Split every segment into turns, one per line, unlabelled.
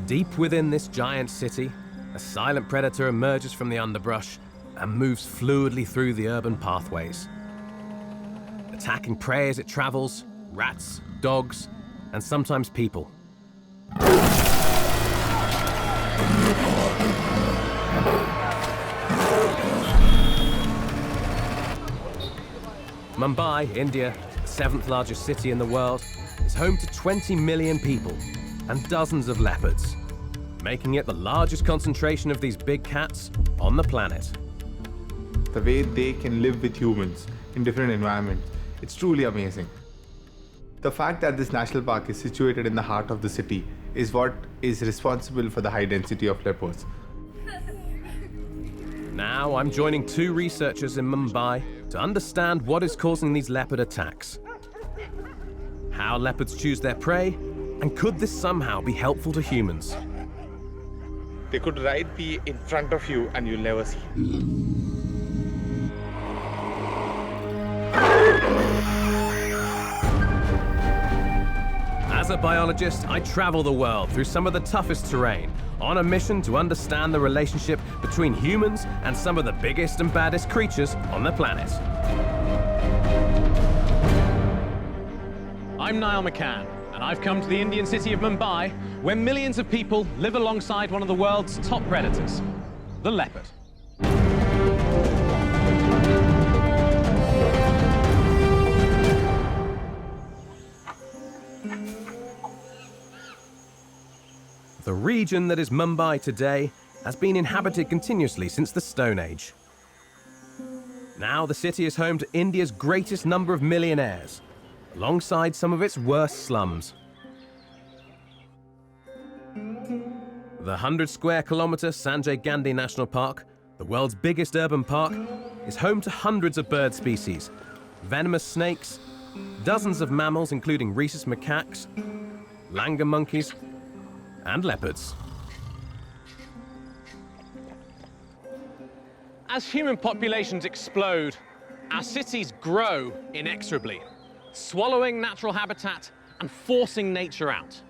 Deep within this giant city, a silent predator emerges from the underbrush and moves fluidly through the urban pathways, attacking prey as it travels, rats, dogs, and sometimes people. Mumbai, India, the 7th largest city in the world, is home to 20 million people and dozens of leopards, making it the largest concentration of these big cats on the planet.
The way they can live with humans in different environments, it's truly amazing. The fact that this national park is situated in the heart of the city is what is responsible for the high density of leopards.
Now I'm joining 2 researchers in Mumbai to understand what is causing these leopard attacks, how leopards choose their prey, and could this somehow be helpful to humans?
They could right be in front of you and you'll never see.
As a biologist, I travel the world through some of the toughest terrain on a mission to understand the relationship between humans and some of the biggest and baddest creatures on the planet.
I'm Niall McCann, and I've come to the Indian city of Mumbai, where millions of people live alongside one of the world's top predators, the leopard.
The region that is Mumbai today has been inhabited continuously since the Stone Age. Now the city is home to India's greatest number of millionaires, alongside some of its worst slums. The 100-square-kilometre Sanjay Gandhi National Park, the world's biggest urban park, is home to hundreds of bird species, venomous snakes, dozens of mammals including rhesus macaques, langur monkeys, and leopards.
As human populations explode, our cities grow inexorably, swallowing natural habitat and forcing nature out.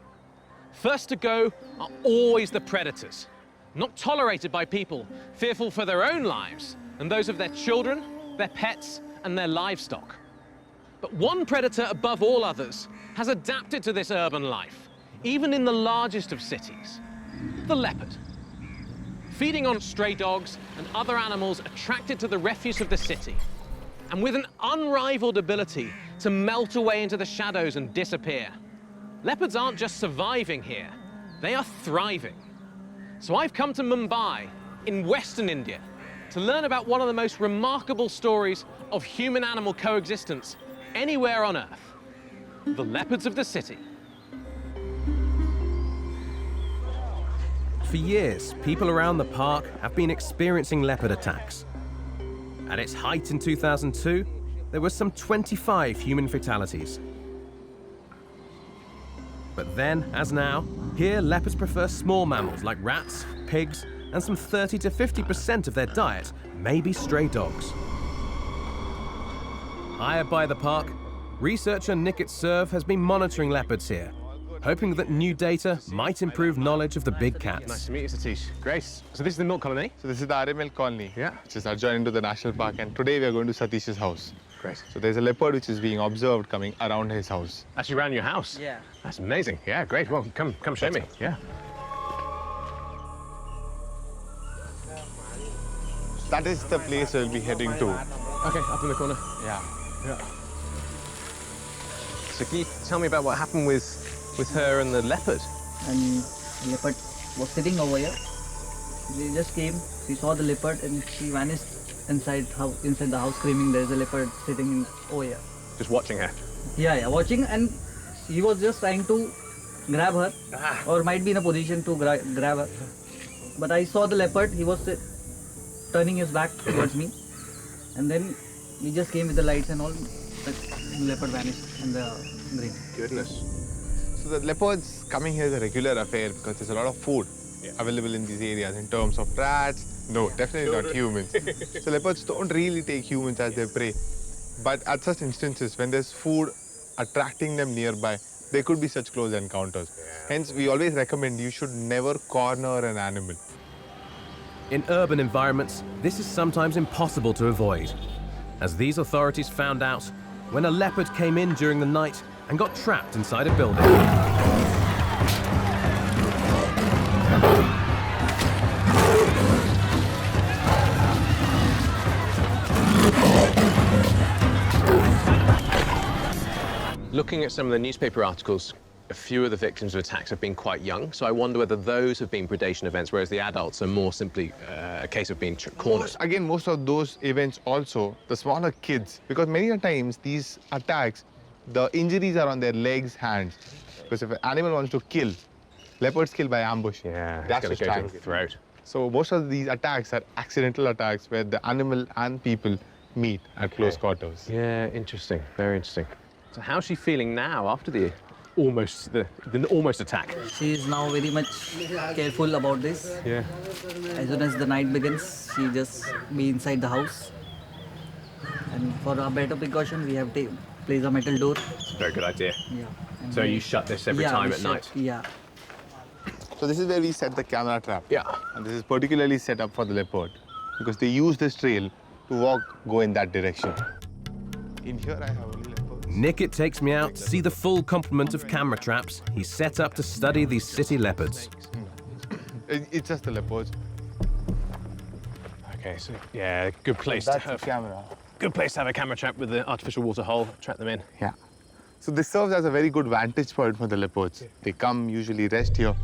First to go are always the predators, not tolerated by people, fearful for their own lives and those of their children, their pets, and their livestock. But one predator above all others has adapted to this urban life, even in the largest of cities, the leopard. Feeding on stray dogs and other animals attracted to the refuse of the city, and with an unrivaled ability to melt away into the shadows and disappear. Leopards aren't just surviving here, they are thriving. So I've come to Mumbai, in Western India, to learn about one of the most remarkable stories of human-animal coexistence anywhere on Earth, the leopards of the city.
For years, people around the park have been experiencing leopard attacks. At its height in 2002, there were some 25 human fatalities. But then, as now, here leopards prefer small mammals like rats, pigs, and some 30 to 50% of their diet may be stray dogs. Hired by the park, researcher Nikit Serve has been monitoring leopards here, hoping that new data might improve knowledge of the big cats.
Nice to meet you, Satish. Grace. So this is the milk colony?
So this is the RML colony,
Yeah.
which is adjoining to the national park, and today we are going to Satish's house.
Great.
So there's a leopard which is being observed coming around his house.
Actually around your house?
Yeah.
That's amazing. Yeah, great. Well, come show me. Yeah.
That is the place we'll be heading to.
Okay, up in the corner.
Yeah.
Yeah. So can you tell me about what happened with her and the leopard?
And the leopard was sitting over here. She just came, she saw the leopard and she vanished inside the house screaming, there's a leopard sitting over here.
Just watching her?
Yeah, watching, and he was just trying to grab her, or might be in a position to grab her. But I saw the leopard, he was turning his back towards me, and then he just came with the lights and all, the leopard vanished in the green.
Goodness.
So the leopards coming here is a regular affair because there's a lot of food available in these areas in terms of rats. No, definitely not humans. So leopards don't really take humans as their prey. But at such instances, when there's food attracting them nearby, there could be such close encounters. Hence, we always recommend you should never corner an animal.
In urban environments, this is sometimes impossible to avoid, as these authorities found out when a leopard came in during the night and got trapped inside a building.
Looking at some of the newspaper articles, a few of the victims of attacks have been quite young, so I wonder whether those have been predation events, whereas the adults are more simply a case of being cornered.
Most of those events also, the smaller kids, because many a times these attacks, the injuries are on their legs, hands. Because if an animal wants to kill, leopards kill by ambush.
Yeah,
that's
going to go to the throat.
So most of these attacks are accidental attacks where the animal and people meet at close quarters.
Yeah, interesting, very interesting. So how's she feeling now after the almost attack?
She is now very much careful about this.
Yeah.
As soon as the night begins, she just be inside the house. And for a better precaution, we have placed a metal door.
It's a very good idea.
Yeah. And
So you shut this every time at night?
Yeah.
So this is where we set the camera trap.
Yeah.
And this is particularly set up for the leopard because they use this trail to go in that direction. In here I have only leopards.
Nickett takes me out to see the full complement of camera traps he's set up to study these city leopards.
It's just the leopards.
Okay, so yeah, good place to
That's
have
the camera.
good place to have a camera trap with the artificial water hole, trap them in.
Yeah. So this serves as a very good vantage point for the leopards. They come, usually rest here,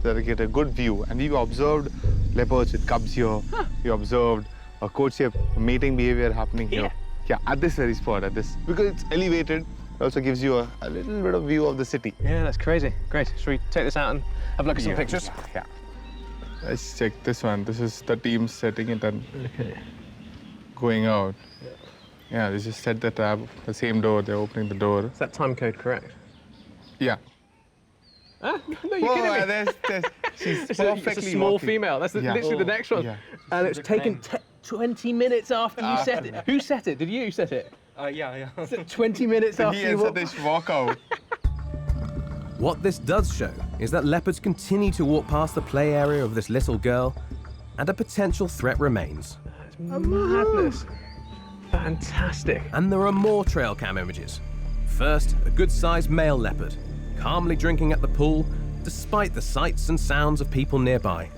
so they get a good view. And we've observed leopards with cubs here. Huh. We observed a courtship, mating behavior happening here. Yeah, at this very spot, because it's elevated, it also gives you a little bit of view of the city.
Yeah, that's crazy. Great. Should we take this out and have a look at some pictures?
Yeah. Let's check this one. This is the team setting it and going out. Yeah, they just set the trap, the same door, they're opening the door.
Is that time code correct?
Yeah.
Ah, no, you're kidding me.
She's
It's
perfectly
a small
walking.
female. That's literally the next one.
Yeah.
And it's taken 20 minutes after you set it. Who set it? Did you set it?
Yeah.
20 minutes after
He
you
and
walked.
Satish walk out.
What this does show is that leopards continue to walk past the play area of this little girl, and a potential threat remains.
That's madness. Fantastic.
And there are more trail cam images. First, a good-sized male leopard, calmly drinking at the pool, despite the sights and sounds of people nearby.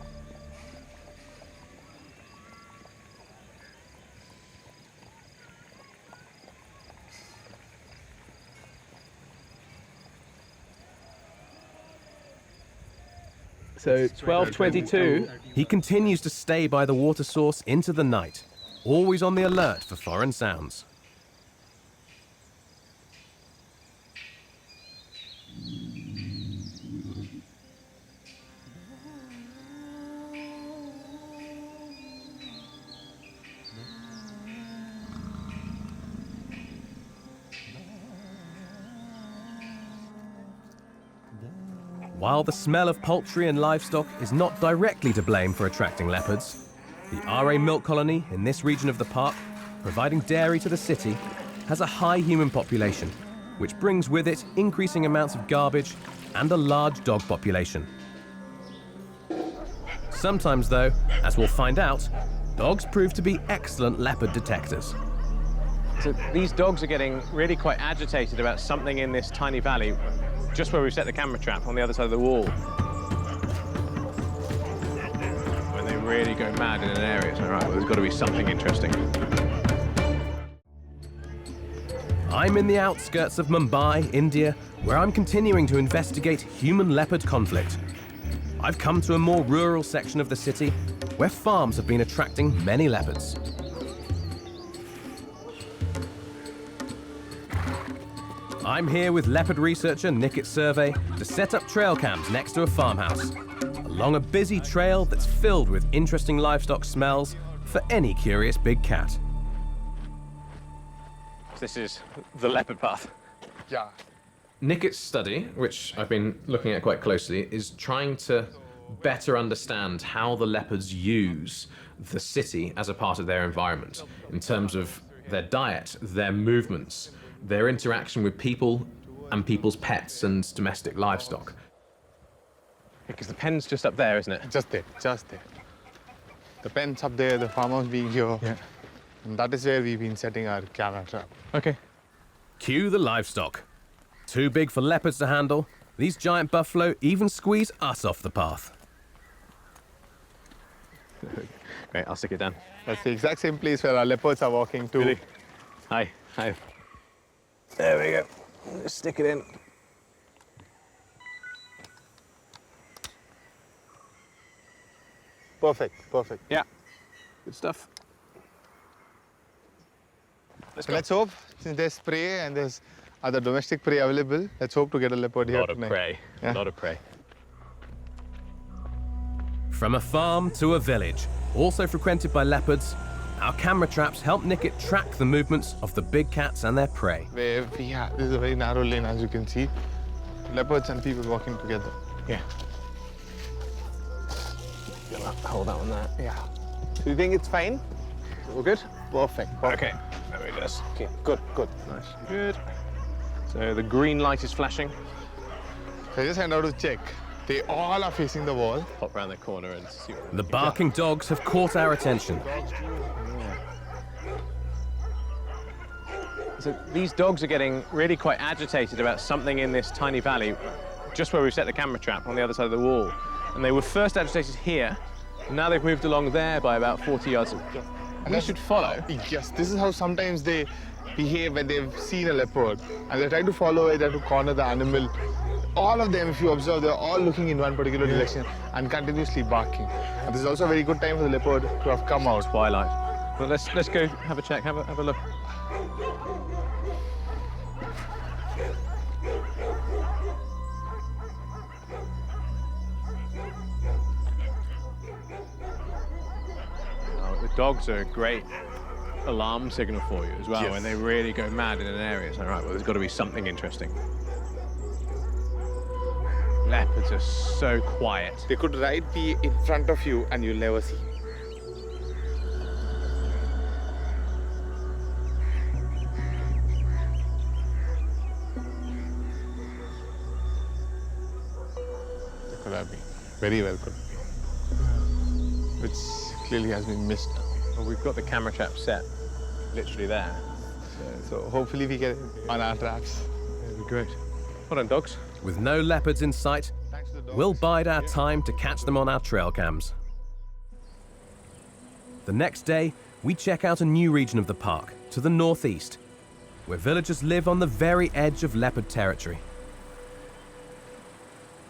So 12:22.
He continues to stay by the water source into the night, always on the alert for foreign sounds. While the smell of poultry and livestock is not directly to blame for attracting leopards, the RA milk colony in this region of the park, providing dairy to the city, has a high human population, which brings with it increasing amounts of garbage and a large dog population. Sometimes, though, as we'll find out, dogs prove to be excellent leopard detectors.
So these dogs are getting really quite agitated about something in this tiny valley, just where we've set the camera trap on the other side of the wall. When they really go mad in an area, it's all right, well, there's got to be something interesting.
I'm in the outskirts of Mumbai, India, where I'm continuing to investigate human-leopard conflict. I've come to a more rural section of the city where farms have been attracting many leopards. I'm here with leopard researcher Nickett Survey to set up trail cams next to a farmhouse, along a busy trail that's filled with interesting livestock smells for any curious big cat.
This is the leopard path.
Yeah.
Nickett's study, which I've been looking at quite closely, is trying to better understand how the leopards use the city as a part of their environment, in terms of their diet, their movements, their interaction with people,
and people's pets and domestic livestock.
Because the pen's just up there, isn't it?
Just there, just there. The pen's up there, the farmhouse being here.
Yeah.
And that is where we've been setting our camera trap.
Okay.
Cue the livestock. Too big for leopards to handle, these giant buffalo even squeeze us off the path.
Great, I'll stick it down.
That's the exact same place where our leopards are walking to.
Really? Hi. There we go. Just stick it in.
Perfect, perfect.
Yeah. Good stuff.
So let's hope, since there's prey and there's other domestic prey available, let's hope to get a leopard here tonight.
A lot of prey.
From a farm to a village, also frequented by leopards, our camera traps help Nickit track the movements of the big cats and their prey.
Where we have, this is a very narrow lane, as you can see. Leopards and people walking together.
Yeah. Hold that one there.
Yeah. Do you think it's fine?
All good?
Perfect.
Okay. There we go. Okay. Good. Nice. Good. So the green light is flashing.
So I just went out to check. They all are facing the wall.
Pop around the corner and see what
The barking dogs have caught our attention.
So these dogs are getting really quite agitated about something in this tiny valley, just where we've set the camera trap on the other side of the wall. And they were first agitated here, and now they've moved along there by about 40 yards. We should follow.
Yes, this is how sometimes they behave when they've seen a leopard. And they try to follow it and to corner the animal. All of them, if you observe, they're all looking in one particular direction and continuously barking. And this is also a very good time for the leopard to have come out.
Twilight. Well, let's go have a check, have a look. The dogs are a great alarm signal for you as well.
Yes.
When they really go mad in an area. It's like, right, well, there's got to be something interesting. Leopards are so quiet.
They could right be in front of you and you'll never see. They could have been. Very well could. Which clearly has been missed.
Well, we've got the camera trap set literally there.
So hopefully we get it on our traps.
That'd be great. Hold on, dogs.
With no leopards in sight,
Thanks to the dogs.
we'll bide our time to catch them on our trail cams. The next day, we check out a new region of the park to the northeast, where villagers live on the very edge of leopard territory.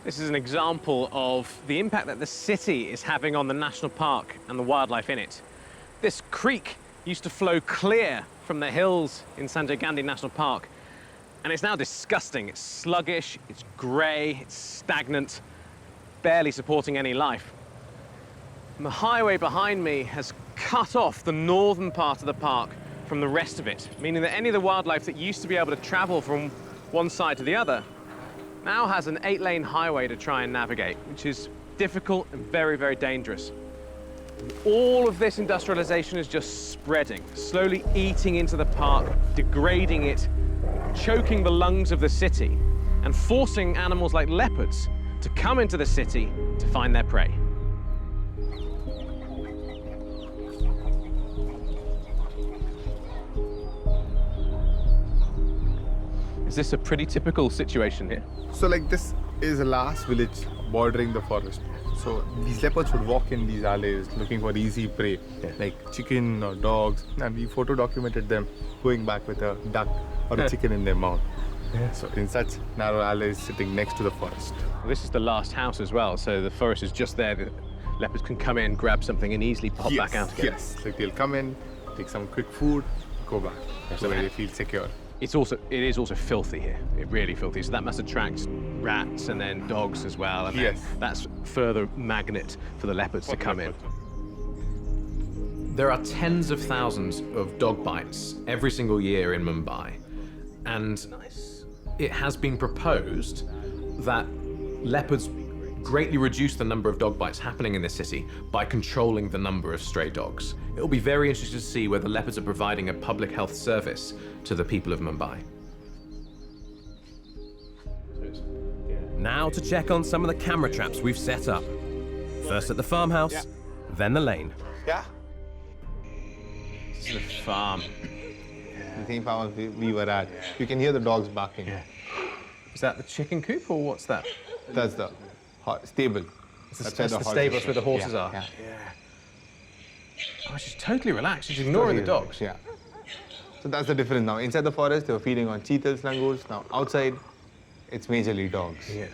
This is an example of the impact that the city is having on the national park and the wildlife in it. This creek used to flow clear from the hills in Sanjay Gandhi National Park, and it's now disgusting. It's sluggish, it's grey, it's stagnant, barely supporting any life. And the highway behind me has cut off the northern part of the park from the rest of it, meaning that any of the wildlife that used to be able to travel from one side to the other now has an 8-lane highway to try and navigate, which is difficult and very, very dangerous. All of this industrialization is just spreading, slowly eating into the park, degrading it, choking the lungs of the city, and forcing animals like leopards to come into the city to find their prey. Is this a pretty typical situation here?
So like this is the last village bordering the forest. So these leopards would walk in these alleys looking for easy prey, like chicken or dogs, and we photo documented them going back with a duck or a chicken in their mouth. So in such narrow alleys sitting next to the forest.
Well, this is the last house as well, so the forest is just there. The leopards can come in, grab something, and easily pop back out again.
Yes, like they'll come in, take some quick food, go back. So they feel secure.
It is also filthy here. It really filthy. So that must attract rats and then dogs as well. And
Yes.
that's further magnet for the leopards to come in.
There are tens of thousands of dog bites every single year in Mumbai, and it has been proposed that leopards greatly reduce the number of dog bites happening in this city by controlling the number of stray dogs. It will be very interesting to see whether leopards are providing a public health service to the people of Mumbai. Now to check on some of the camera traps we've set up. First at the farmhouse, then the lane.
Yeah.
This is a farm.
The same farm we were at. You can hear the dogs barking.
Yeah. Is that the chicken coop or what's that?
That's the stable.
That's the stables where the horses are.
Yeah.
Oh, she's totally relaxed. She's ignoring the dogs.
Yeah. So that's the difference now. Inside the forest, they were feeding on cheetahs, langurs. Now outside, it's majorly dogs.
Yeah.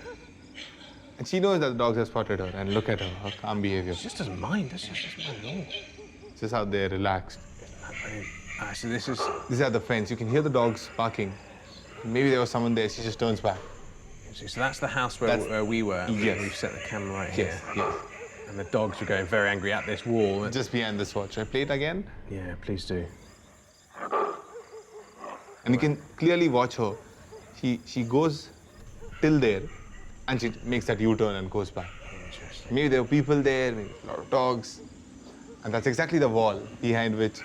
And she knows that the dogs have spotted her, and look at her calm behavior.
She just doesn't mind, does she? She doesn't mind at all.
It's just how they're relaxed.
So this is...
These are the fence. You can hear the dogs barking. Maybe there was someone there. She just turns back.
So that's the house where we were.
Yes.
We've set the camera right here.
Yes.
And the dogs were going very angry at this wall.
Just behind this wall. Should I play it again?
Yeah, please do.
And you can clearly watch her. She goes till there, and she makes that U-turn and goes back.
Interesting.
Maybe there were people there, maybe a lot of dogs. And that's exactly the wall behind which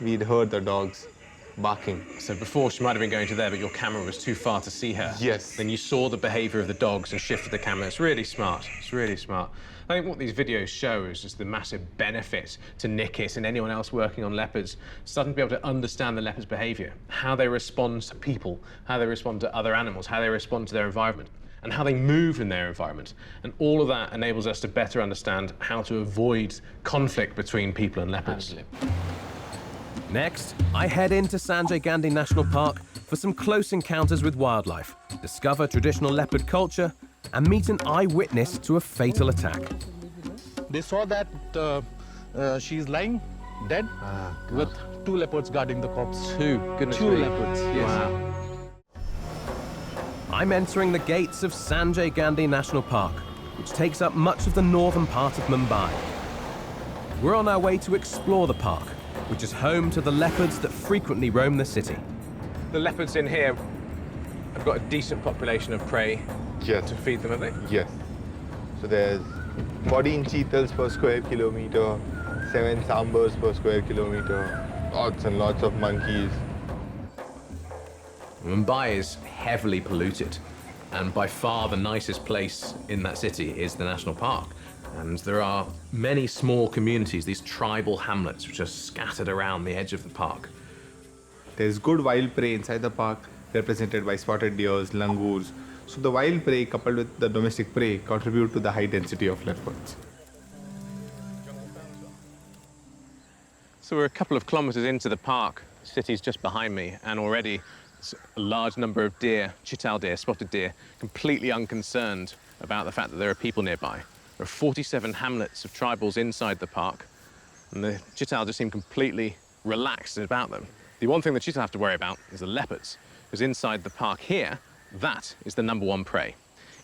we'd heard the dogs barking.
So before she might have been going to there, but your camera was too far to see her.
Yes.
Then you saw the behavior of the dogs and shifted the camera. It's really smart. It's really smart. I think what these videos show is just the massive benefit to Nikit and anyone else working on leopards, starting to be able to understand the leopard's behavior, how they respond to people, how they respond to other animals, how they respond to their environment, and how they move in their environment. And all of that enables us to better understand how to avoid conflict between people and leopards.
Next, I head into Sanjay Gandhi National Park for some close encounters with wildlife, discover traditional leopard culture, and meet an eyewitness to a fatal attack.
They saw that she's lying dead with 2 leopards guarding the corpse.
2, goodness
2
me.
leopards, yes.
Wow.
I'm entering the gates of Sanjay Gandhi National Park, which takes up much of the northern part of Mumbai. We're on our way to explore the park, which is home to the leopards that frequently roam the city.
The leopards in here have got a decent population of prey
Yes.
to feed them, have they?
Yes. So there's 14 cheetahs per square kilometer, 7 sambars per square kilometer, lots and lots of monkeys.
Mumbai is heavily polluted, and by far the nicest place in that city is the national park. And there are many small communities, these tribal hamlets, which are scattered around the edge of the park.
There's good wild prey inside the park, represented by spotted deers, langurs. So the wild prey coupled with the domestic prey contribute to the high density of leopards.
So we're a couple of kilometers into the park. The city's just behind me, and already there's a large number of deer, chital deer, spotted deer, completely unconcerned about the fact that there are people nearby. There are 47 hamlets of tribals inside the park, and the chital just seem completely relaxed about them. The one thing the chital have to worry about is the leopards, because inside the park here, that is the #1 prey.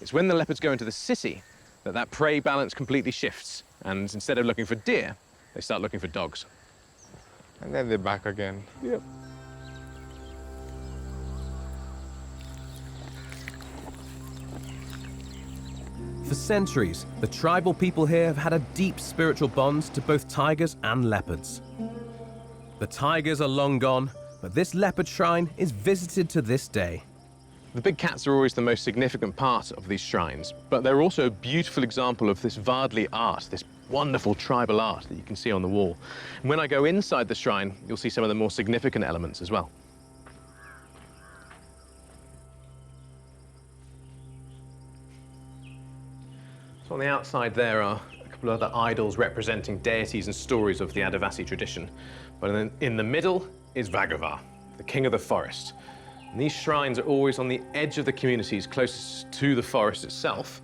It's when the leopards go into the city that that prey balance completely shifts, and instead of looking for deer, they start looking for dogs.
And then they're back again.
Yep.
For centuries, the tribal people here have had a deep spiritual bond to both tigers and leopards. The tigers are long gone, but this leopard shrine is visited to this day.
The big cats are always the most significant part of these shrines, but they're also a beautiful example of this Vadli art, this wonderful tribal art that you can see on the wall. And when I go inside the shrine, you'll see some of the more significant elements as well. So on the outside there are a couple of other idols representing deities and stories of the Adivasi tradition. But then in the middle is Bhagavar, the king of the forest. And these shrines are always on the edge of the communities closest to the forest itself,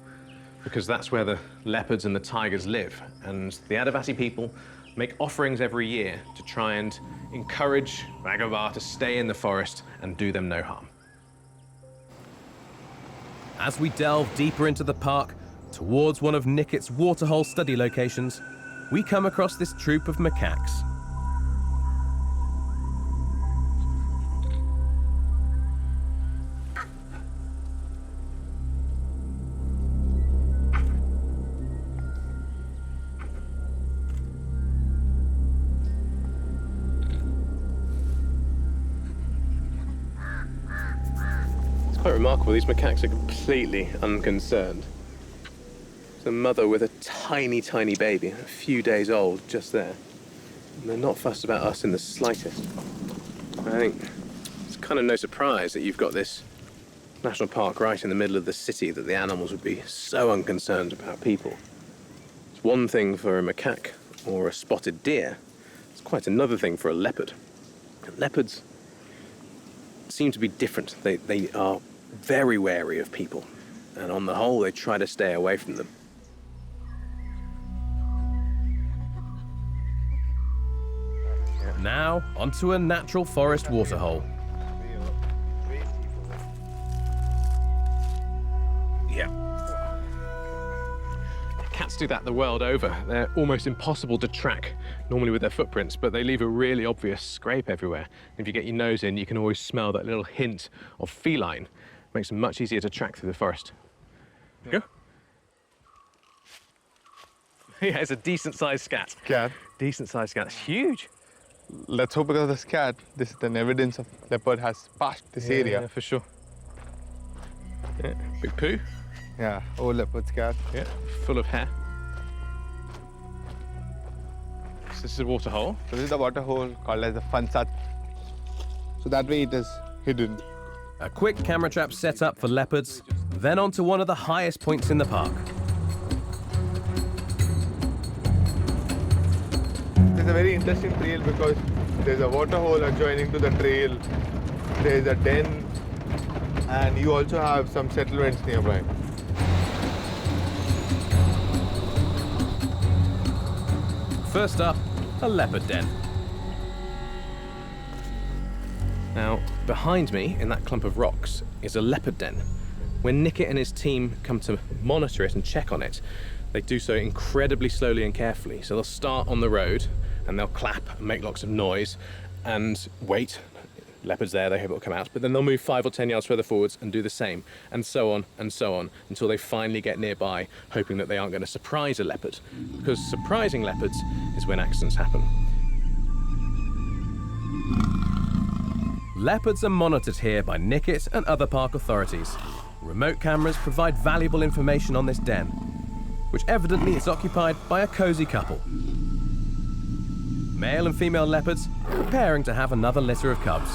because that's where the leopards and the tigers live. And the Adivasi people make offerings every year to try and encourage Bhagavar to stay in the forest and do them no harm.
As we delve deeper into the park, towards one of Nikit's waterhole study locations, we come across this troop of macaques. Quite remarkable, these macaques are completely unconcerned. There's a mother with a tiny, tiny baby, a few days old, just there. And they're not fussed about us in the slightest. I think it's kind of no surprise that you've got this national park right in the middle of the city that the animals would be so unconcerned about people. It's one thing for a macaque or a spotted deer. It's quite another thing for a leopard. Leopards seem to be different. They are very wary of people, and on the whole, they try to stay away from them. Now, onto a natural forest waterhole. Yeah. Cats do that the world over. They're almost impossible to track, normally with their footprints, but they leave a really obvious scrape everywhere. If you get your nose in, you can always smell that little hint of feline. Makes them much easier to track through the forest. Go. Yeah, it's a decent-sized scat.
Cat.
Decent-sized scat. It's huge.
Let's hope because of this cat, this is an evidence of leopard has passed this area.
Yeah, for sure. Yeah, big poo.
Yeah, old leopard's cat.
Yeah, full of hair. So this is a water hole.
So this is the water hole called as the Fansat. So that way it is hidden.
A quick camera trap set up for leopards, then on to one of the highest points in the park.
It's a very interesting trail because there's a water hole adjoining to the trail. There's a den, and you also have some settlements nearby.
First up, a leopard den. Now, behind me, in that clump of rocks, is a leopard den. When Nickett and his team come to monitor it and check on it, they do so incredibly slowly and carefully. So they'll start on the road, and they'll clap and make lots of noise and wait. Leopard's there, they hope it'll come out, but then they'll move 5 or 10 yards further forwards and do the same, and so on, until they finally get nearby, hoping that they aren't going to surprise a leopard. Because surprising leopards is when accidents happen. Leopards are monitored here by Nickett and other park authorities. Remote cameras provide valuable information on this den, which evidently is occupied by a cosy couple. Male and female leopards preparing to have another litter of cubs.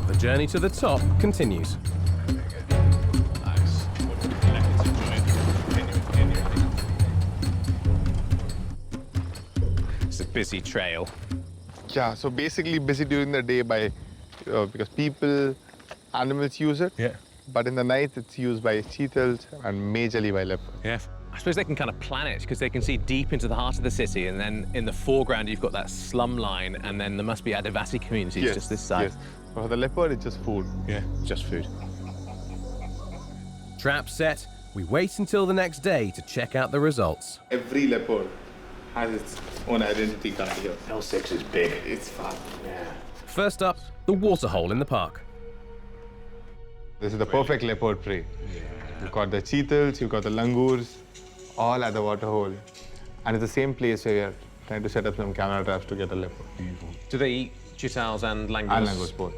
The journey to the top continues. It's a busy trail.
Yeah, so basically busy during the day by because people, animals use it.
Yeah.
But in the night, it's used by cheetahs and majorly by leopards.
Yeah. I suppose they can kind of plan it because they can see deep into the heart of the city, and then in the foreground you've got that slum line, and then there must be Adivasi communities just this side.
Yes. For the leopard, it's just food.
Yeah, just food. Trap set. We wait until the next day to check out the results.
Every leopard has its own identity card here.
L6 is big.
It's fun.
Yeah. First up, the water hole in the park.
This is the perfect leopard prey. Yeah. You've got the cheetahs, you've got the langurs, all at the water hole. And it's the same place where we're trying to set up some camera traps to get a leopard.
Beautiful. Do they eat chitals and langurs?
And langurs both.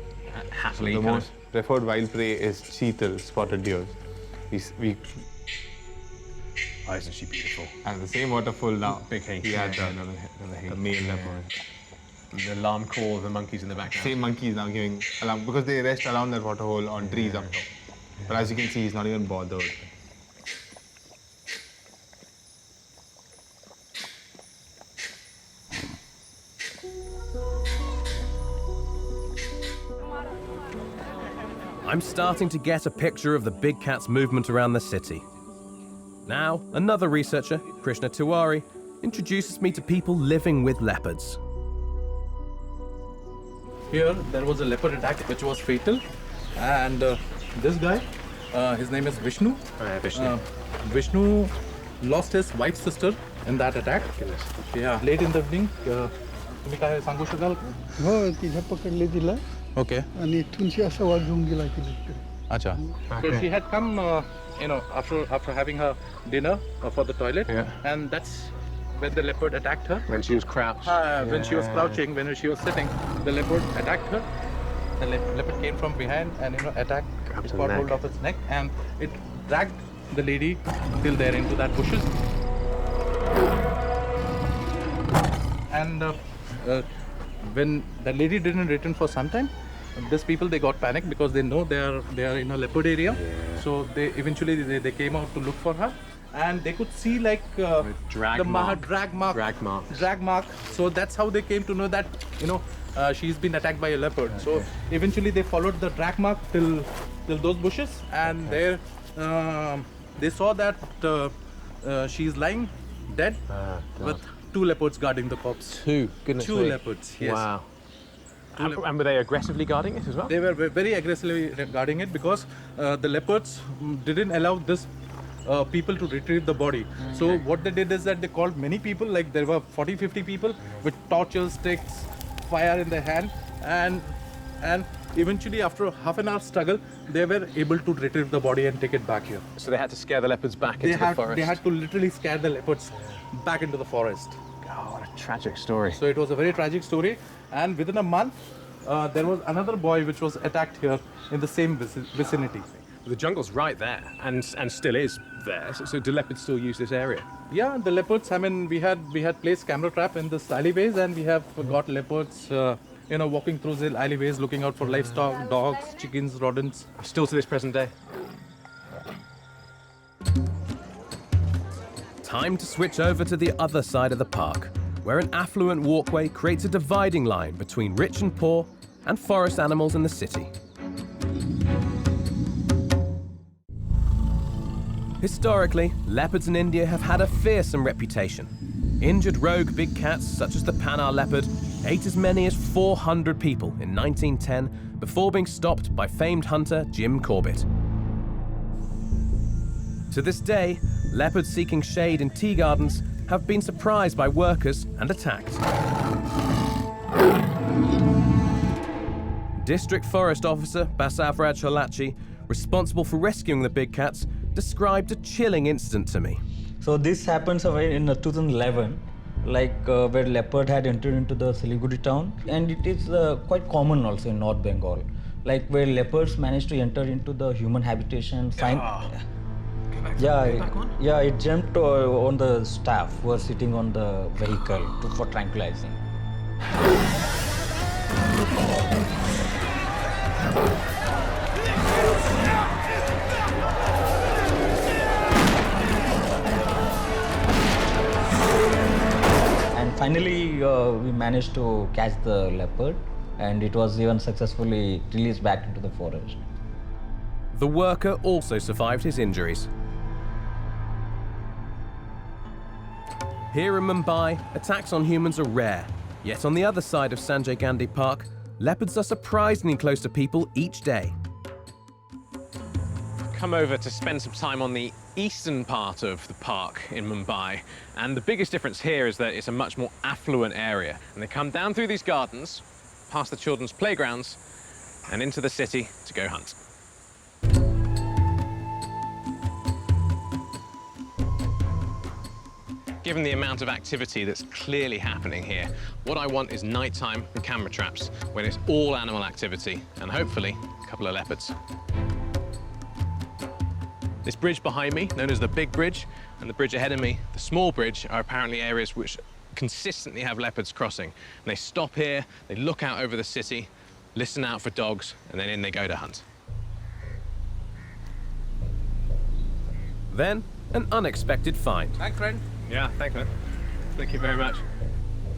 Happily.
So the most preferred wild prey is cheetahs, spotted deer.
Oh, isn't she beautiful?
And the same waterfall now.
Big hink.
We had
the
male leopard.
The alarm call of the monkeys in the background.
Same monkeys now giving alarm because they rest around that waterhole on trees up top. Yeah. But as you can see, he's not even bothered.
I'm starting to get a picture of the big cat's movement around the city. Now, another researcher, Krishna Tiwari, introduces me to people living with leopards.
Here, there was a leopard attack which was fatal. And this guy, his name is Vishnu. Vishnu lost his wife's sister in that attack. Yeah, late in the evening. तुम्ही काय सांगू शकाल?
हो तिला पकडले तिला
Okay.
आणि इथूनशी असा वाघ घेऊन गेला तिला
Acha. So she had come, after having her dinner for the toilet, and that's when the leopard attacked her.
When she was crouched.
When she was crouching, when she was sitting, the leopard attacked her. The leopard came from behind and attacked, got hold of its neck, and it dragged the lady till there into that bushes. And when the lady didn't return for some time, these people, they got panicked because they know they are in a leopard area. So they eventually they came out to look for her, and they could see like
drag mark.
Drag mark. So that's how they came to know that she's been attacked by a leopard. So eventually they followed the drag mark till those bushes, and there they saw that she's lying dead with 2 leopards guarding the corpse.
2, goodness me.
2 leopards, yes.
Wow. And were they aggressively guarding it as well?
They were very aggressively guarding it because the leopards didn't allow this people to retrieve the body. So what they did is that they called many people, like there were 40-50 people with torches, sticks, fire in their hand, and eventually after half an hour struggle, they were able to retrieve the body and take it back here.
So they had to scare the leopards back into the forest?
They had to literally scare the leopards back into the forest.
Oh, what a tragic story.
So it was a very tragic story, and within a month, there was another boy which was attacked here in the same vicinity.
The jungle's right there, and still is there. So do leopards still use this area?
Yeah, the leopards. I mean, we had placed camera trap in this alleyways, and we have got leopards, walking through the alleyways, looking out for livestock, dogs, chickens, rodents.
Still to this present day.
Time to switch over to the other side of the park, where an affluent walkway creates a dividing line between rich and poor and forest animals in the city. Historically, leopards in India have had a fearsome reputation. Injured rogue big cats, such as the Pannar leopard, ate as many as 400 people in 1910 before being stopped by famed hunter Jim Corbett. To this day, leopards seeking shade in tea gardens have been surprised by workers and attacked. District Forest Officer Basavraj Holachi, responsible for rescuing the big cats, described a chilling incident to me.
So this happens in 2011, where leopard had entered into the Siliguri town, and it is quite common also in North Bengal, where leopards managed to enter into the human habitation. It jumped on the staff who were sitting on the vehicle for tranquilizing. And finally, we managed to catch the leopard, and it was even successfully released back into the forest.
The worker also survived his injuries. Here in Mumbai, attacks on humans are rare. Yet on the other side of Sanjay Gandhi Park, leopards are surprisingly close to people each day.
Come over to spend some time on the eastern part of the park in Mumbai, and the biggest difference here is that it's a much more affluent area, and they come down through these gardens, past the children's playgrounds, and into the city to go hunt. Given the amount of activity that's clearly happening here, what I want is nighttime and camera traps when it's all animal activity, and hopefully a couple of leopards. This bridge behind me, known as the Big Bridge, and the bridge ahead of me, the Small Bridge, are apparently areas which consistently have leopards crossing. And they stop here, they look out over the city, listen out for dogs, and then in they go to hunt.
Then, an unexpected find.
Thanks, friend. Yeah, thanks, man. Thank you very much.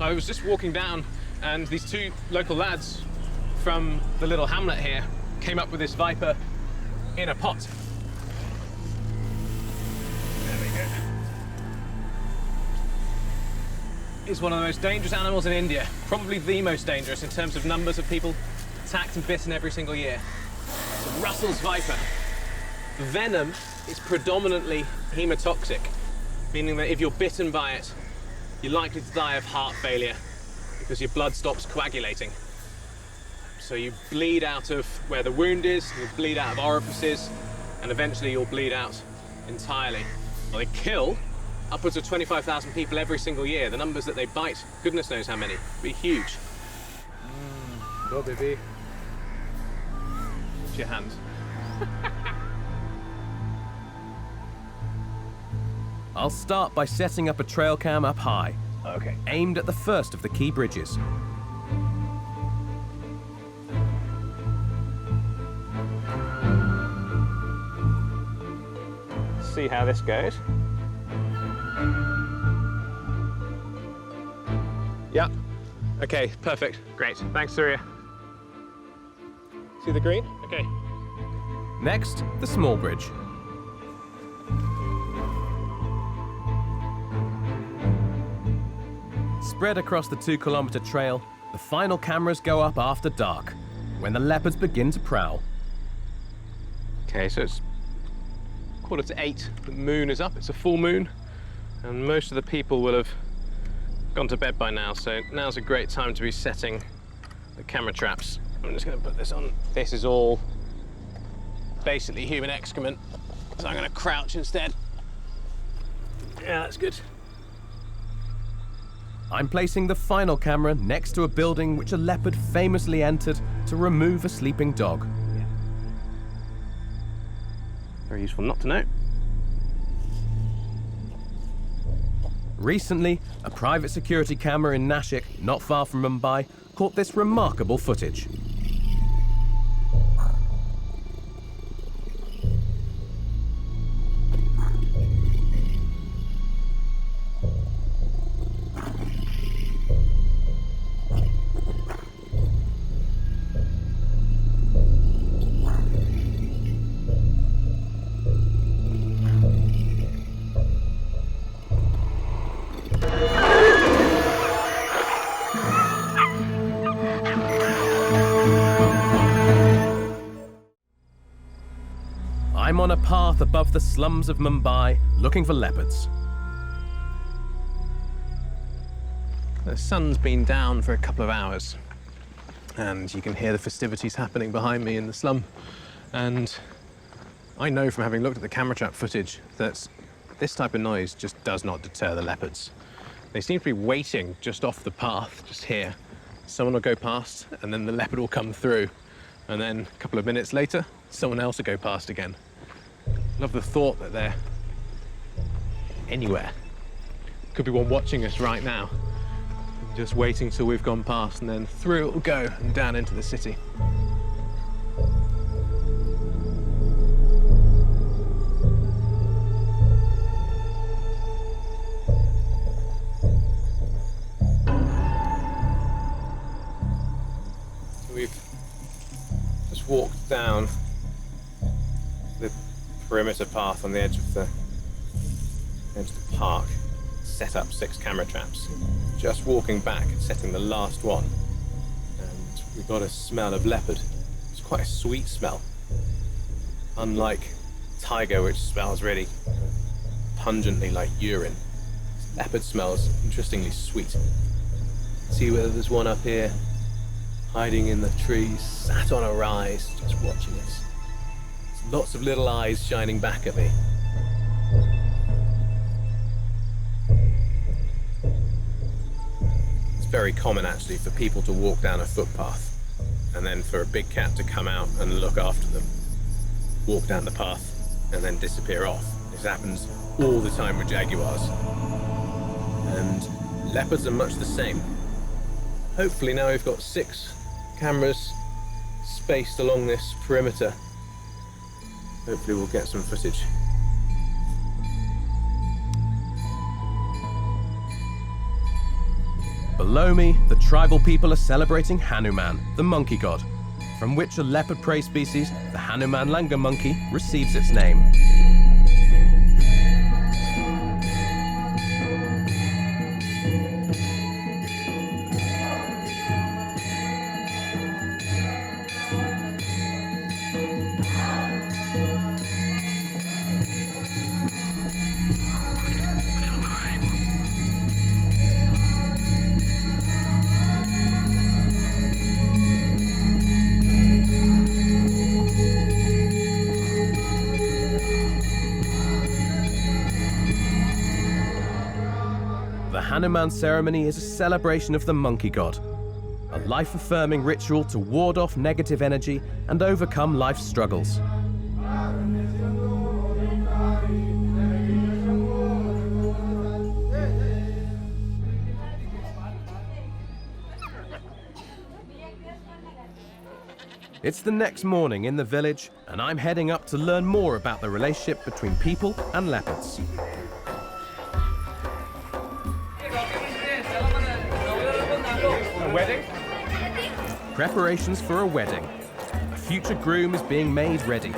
I was just walking down, and these 2 local lads from the little hamlet here came up with this viper in a pot. There we go. It's one of the most dangerous animals in India, probably the most dangerous in terms of numbers of people attacked and bitten every single year. It's a Russell's viper. The venom is predominantly hemotoxic, meaning that if you're bitten by it, you're likely to die of heart failure because your blood stops coagulating. So you bleed out of where the wound is, you'll bleed out of orifices, and eventually you'll bleed out entirely. Well, they kill upwards of 25,000 people every single year. The numbers that they bite, goodness knows how many, be huge.
Go, baby.
It's your hand.
I'll start by setting up a trail cam up high,
Okay.
aimed at the first of the key bridges.
See how this goes. Yeah. Okay, perfect. Great. Thanks, Surya. See the green? Okay.
Next, the small bridge. Spread across the 2-kilometre trail, the final cameras go up after dark, when the leopards begin to prowl.
Okay, so it's 7:45. The moon is up. It's a full moon, and most of the people will have gone to bed by now, so now's a great time to be setting the camera traps. I'm just going to put this on. This is all basically human excrement, so I'm going to crouch instead. Yeah, that's good.
I'm placing the final camera next to a building which a leopard famously entered to remove a sleeping dog.
Very useful not to know.
Recently, a private security camera in Nashik, not far from Mumbai, caught this remarkable footage. I'm on a path above the slums of Mumbai, looking for leopards.
The sun's been down for a couple of hours, and you can hear the festivities happening behind me in the slum. And I know from having looked at the camera trap footage that this type of noise just does not deter the leopards. They seem to be waiting just off the path, just here. Someone will go past, and then the leopard will come through. And then a couple of minutes later, someone else will go past again. Love the thought that they're anywhere. Could be one watching us right now, just waiting till we've gone past, and then through it will go and down into the city. We've just walked down the perimeter path on the edge of the park, set up 6 camera traps. Just walking back and setting the last one, and we got a smell of leopard. It's quite a sweet smell, unlike tiger, which smells really pungently like urine. Leopard smells interestingly sweet. See whether there's one up here, hiding in the trees, sat on a rise, just watching us. Lots of little eyes shining back at me. It's very common actually for people to walk down a footpath and then for a big cat to come out and look after them, walk down the path and then disappear off. This happens all the time with jaguars. And leopards are much the same. Hopefully now we've got 6 cameras spaced along this perimeter. Hopefully we'll get some footage.
Below me, the tribal people are celebrating Hanuman, the monkey god, from which a leopard prey species, the Hanuman langur monkey, receives its name. Hanuman ceremony is a celebration of the monkey god, a life-affirming ritual to ward off negative energy and overcome life's struggles. It's the next morning in the village, and I'm heading up to learn more about the relationship between people and leopards.
A wedding?
Preparations for a wedding. A future groom is being made ready.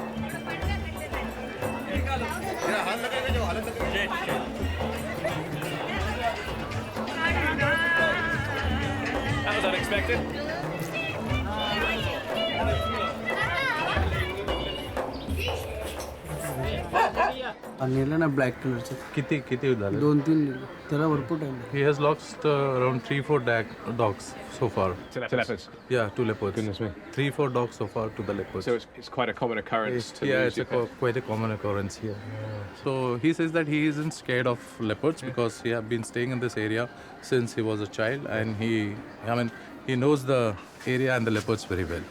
That was unexpected.
आणलेलं ना black कलरचं
किती झाले?
2-3 त्याला भरपूर time
He has lost around 3-4 dogs so far.
To leopards.
Yeah, 2 leopards.
Goodness me.
3-4 dogs so far to the leopards.
So it's quite a common occurrence to
Yeah,
lose
it's
your pet.
quite a common occurrence here. So he says that he isn't scared of leopards because he have been staying in this area since he was a child, and he knows the area and the leopards very well.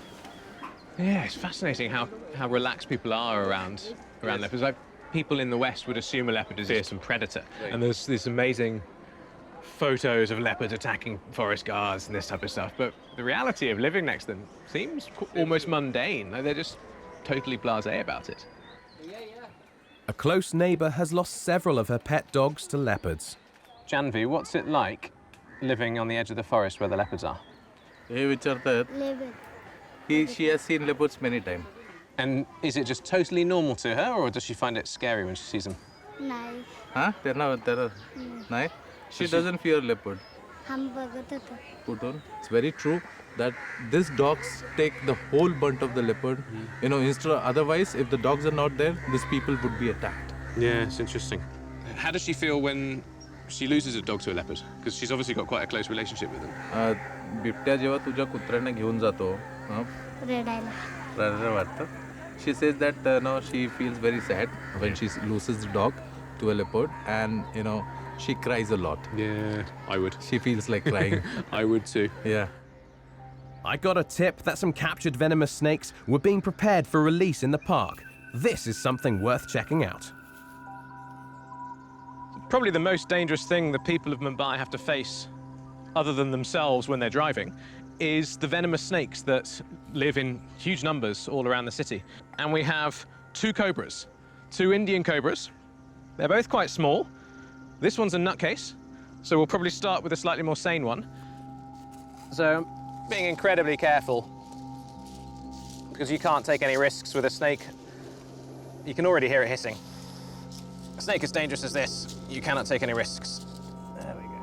Yeah, it's fascinating how relaxed people are around leopards. Like, people in the West would assume a leopard is a fearsome predator, and there's these amazing photos of leopards attacking forest guards and this type of stuff. But the reality of living next to them seems almost mundane. Like, they're just totally blasé about it.
A close neighbour has lost several of her pet dogs to leopards.
Janvi, what's it like living on the edge of the forest where the leopards are?
She has seen leopards many times.
And is it just totally normal to her, or does she find it scary when she sees them?
नाही
Huh? Nice. She doesn't fear leopard.
हम बघत होतो
Putun. It's very true that these dogs take the whole brunt of the leopard. Otherwise, if the dogs are not there, these people would be attacked.
Yeah, it's interesting. How does she feel when she loses a dog to a leopard? Because she's obviously got quite a close relationship with them.
बिबट्या जेव्हा तुझ्या कुत्र्याने घेऊन जातो,
रडायला
रडायला वाटतं. She says that she feels very sad when she loses the dog to a leopard, and she cries a lot.
Yeah, I would.
She feels like crying.
I would too.
Yeah.
I got a tip that some captured venomous snakes were being prepared for release in the park. This is something worth checking out.
Probably the most dangerous thing the people of Mumbai have to face, other than themselves when they're driving, is the venomous snakes that live in huge numbers all around the city. And we have 2 cobras, 2 Indian cobras. They're both quite small. This one's a nutcase, so we'll probably start with a slightly more sane one. So, being incredibly careful, because you can't take any risks with a snake. You can already hear it hissing. A snake as dangerous as this, you cannot take any risks. There we go.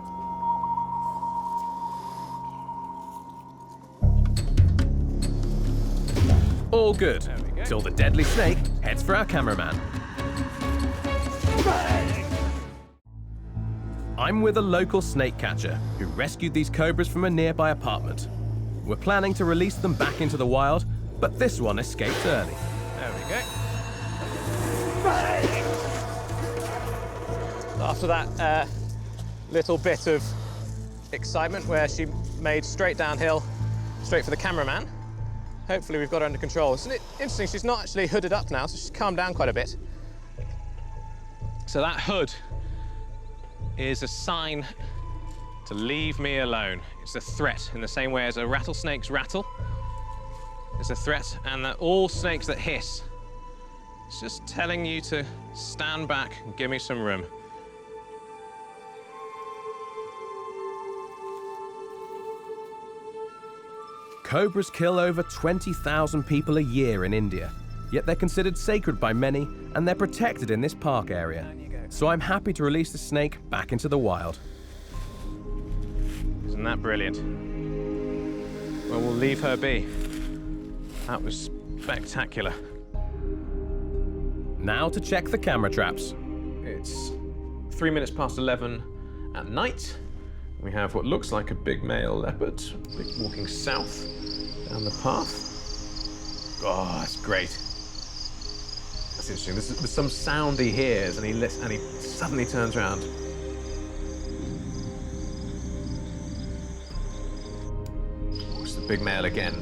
All good, till the deadly snake heads for our cameraman. I'm with a local snake catcher who rescued these cobras from a nearby apartment. We're planning to release them back into the wild, but this one escaped early.
There we go. After that little bit of excitement where she made straight downhill, straight for the cameraman, hopefully we've got her under control. Isn't it interesting? She's not actually hooded up now, so she's calmed down quite a bit. So that hood is a sign to leave me alone. It's a threat in the same way as a rattlesnake's rattle. It's a threat, and that all snakes that hiss, it's just telling you to stand back and give me some room.
Cobras kill over 20,000 people a year in India, yet they're considered sacred by many and they're protected in this park area. So I'm happy to release the snake back into the wild.
Isn't that brilliant? Well, we'll leave her be. That was spectacular.
Now to check the camera traps.
It's 3 minutes past 11 at night. We have what looks like a big male leopard walking south down the path. Oh, that's great. That's interesting. There's some sound he hears, and he suddenly turns around. big male again.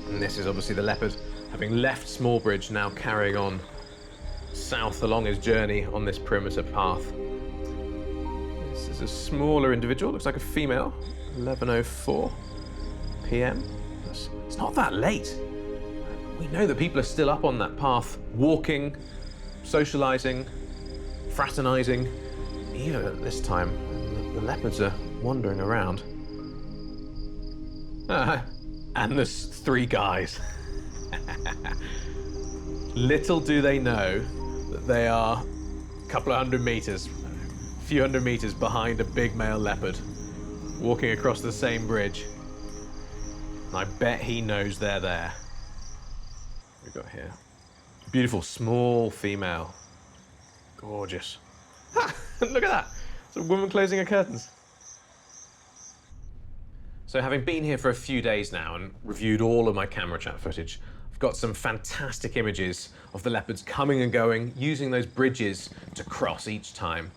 And this is obviously the leopard, having left Smallbridge, now carrying on south along his journey on this perimeter path. This is a smaller individual, looks like a female, 11:04 p.m. It's not that late. We know that people are still up on that path, walking, socializing, fraternizing, even at this time. The leopards are wandering around. And there's 3 guys. Little do they know that they are a couple of hundred meters, a few hundred meters behind a big male leopard, walking across the same bridge. And I bet he knows they're there. What have we got here? Beautiful, small female. Gorgeous. Look at that. It's a woman closing her curtains. So having been here for a few days now and reviewed all of my camera trap footage, I've got some fantastic images of the leopards coming and going, using those bridges to cross each time.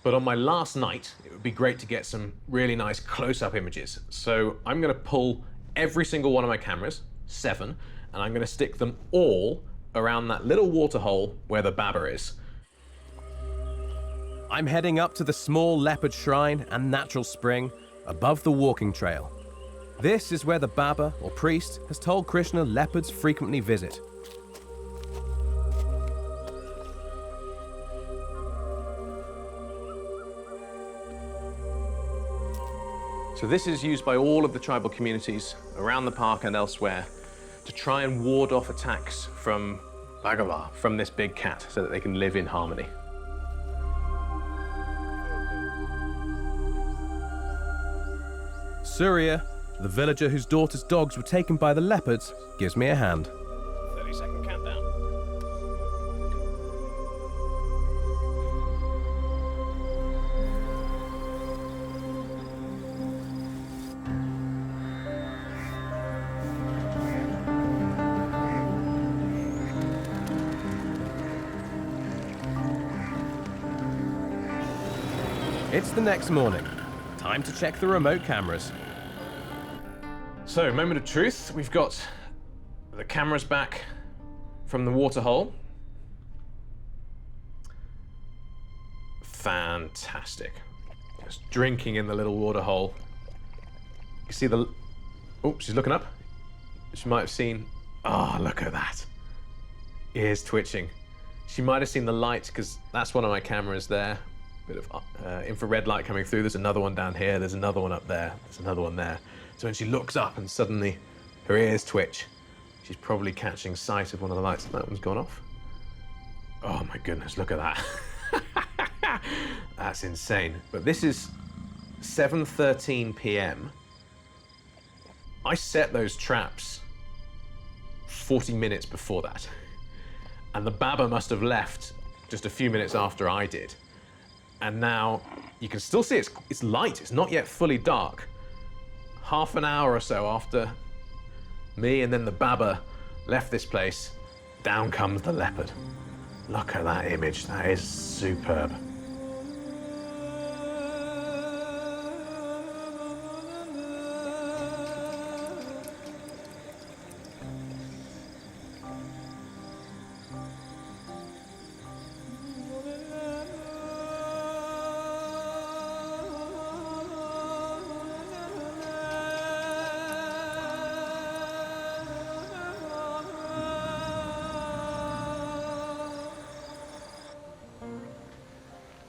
But on my last night, it would be great to get some really nice close-up images. So I'm going to pull every single one of my cameras, 7, and I'm going to stick them all around that little waterhole where the baba is.
I'm heading up to the small leopard shrine and natural spring above the walking trail. This is where the Baba, or priest, has told Krishna leopards frequently visit.
So this is used by all of the tribal communities around the park and elsewhere to try and ward off attacks from Bhagava, from this big cat, so that they can live in harmony.
Surya, the villager whose daughter's dogs were taken by the leopards, gives me a hand.
30-second countdown.
It's the next morning. Time to check the remote cameras.
So, moment of truth. We've got the cameras back from the waterhole. Fantastic. Just drinking in the little waterhole. You see the... Oh, she's looking up. She might have seen... Oh, look at that. Ears twitching. She might have seen the light, because that's one of my cameras there. Bit of infrared light coming through. There's another one down here. There's another one up there. There's another one there. So when she looks up and suddenly her ears twitch, she's probably catching sight of one of the lights. That one's gone off. Oh my goodness, look at that. That's insane. But this is 7:13 p.m. I set those traps 40 minutes before that. And the Baba must have left just a few minutes after I did. And now you can still see it's light, it's not yet fully dark. Half an hour or so after me and then the Baba left this place, down comes the leopard. Look at that image, that is superb.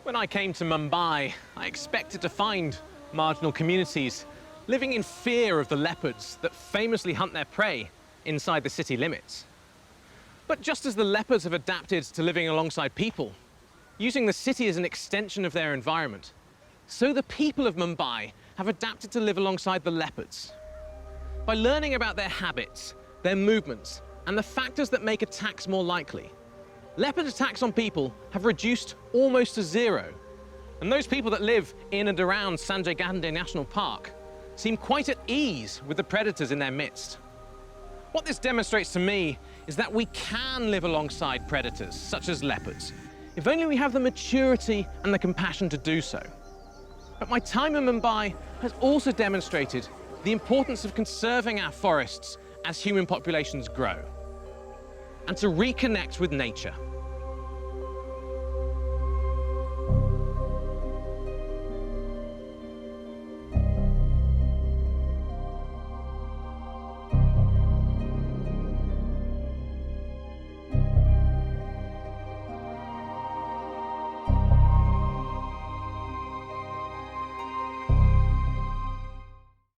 When I came to Mumbai, I expected to find marginal communities living in fear of the leopards that famously hunt their prey inside the city limits. But just as the leopards have adapted to living alongside people, using the city as an extension of their environment, so the people of Mumbai have adapted to live alongside the leopards. By learning about their habits, their movements, and the factors that make attacks more likely, leopard attacks on people have reduced almost to zero. And those people that live in and around Sanjay Gandhi National Park seem quite at ease with the predators in their midst. What this demonstrates to me is that we can live alongside predators, such as leopards, if only we have the maturity and the compassion to do so. But my time in Mumbai has also demonstrated the importance of conserving our forests as human populations grow, and to reconnect with nature.